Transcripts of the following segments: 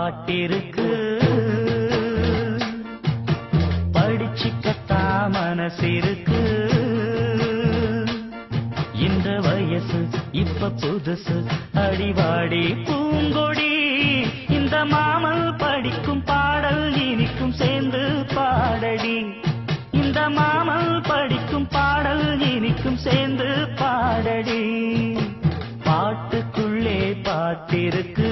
பாட்டிருக்கு படிச்சுக்கத்தா மனசிருக்கு இந்த வயசு இப்ப புதுசு அடிவாடி பூங்கொடி இந்த மாமல் படிக்கும் பாடல் இனிக்கும் சேர்ந்து பாடடி இந்த மாமல் படிக்கும் பாடல் இனிக்கும் சேர்ந்து பாடடி பாட்டுக்குள்ளே பாட்டிருக்கு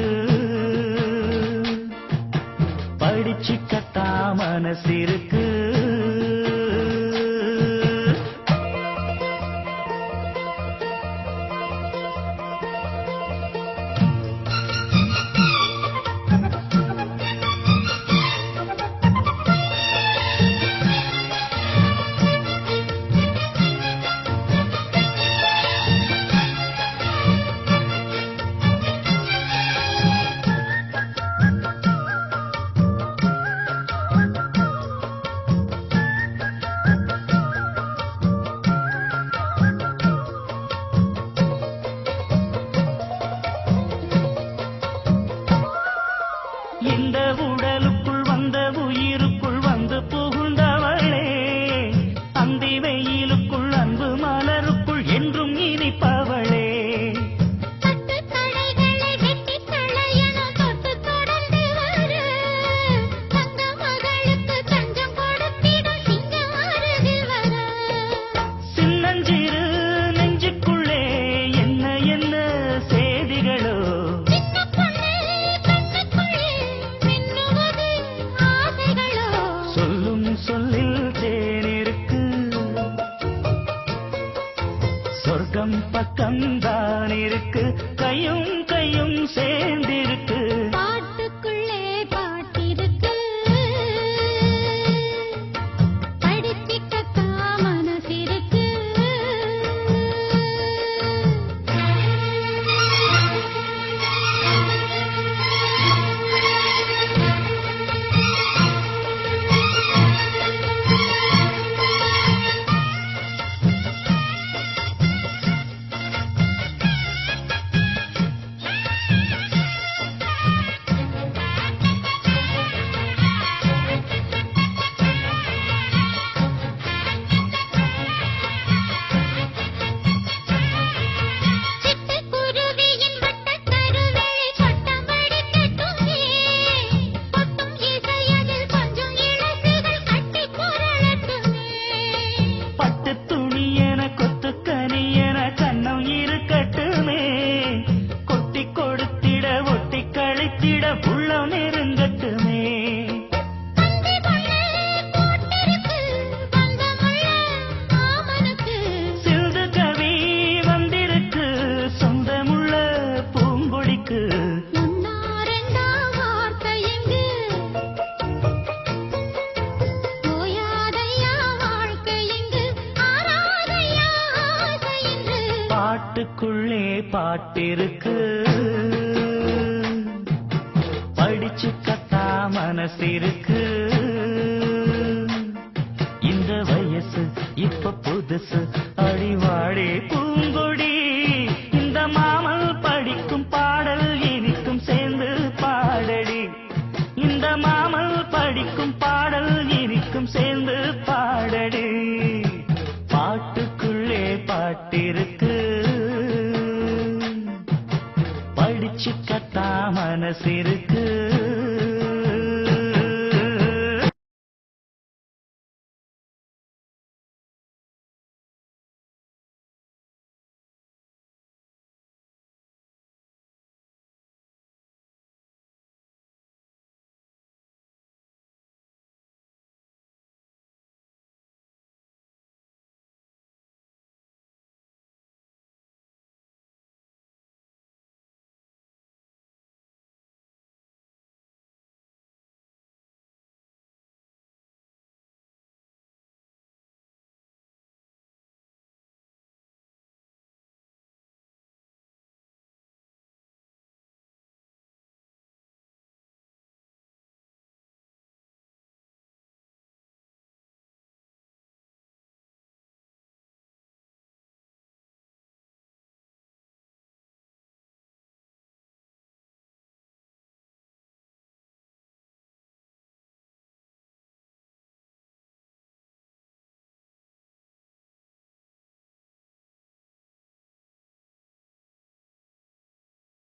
படிச்சுக்கத்தா மனசிருக்கு இந்த உடலுக்குள் வந்த உயிருக்குள் வந்து புகுந்தவளே அந்தி வெயிலுக்குள் அன்பு மலருக்குள் என்றும் இனிப்பவளே சின்னஞ்சிறு நெஞ்சுக்குள்ளே என்ன என்ன செய்திகளோ சொல்லும் சொல்லில் தேனிருக்கு சொர்க்கம் பக்கம்தான் இருக்கு கையும் கையும் சேர்ந்திருக்கு பாட்டுக்குள்ளே பாட்டிருக்கு படிச்சிக்கத்தா மனசிருக்கு பாட்டுக்குள்ளே பாட்டிருக்கு படிச்சுக்கத்தா மனசிருக்கு இந்த வயசு இப்ப புதுசு அடிவாடி பூங்கொடி இந்த மாமல் படிக்கும் பாடல் இனிக்கும் சேர்ந்து பாடடி இந்த மாமல் படிக்கும் பாடல் இனிக்கும் சேர்ந்து பாடடி பாட்டுக்குள்ளே பாட்டிருக்கு படிச்சுக்கத்தா மனசிருக்கு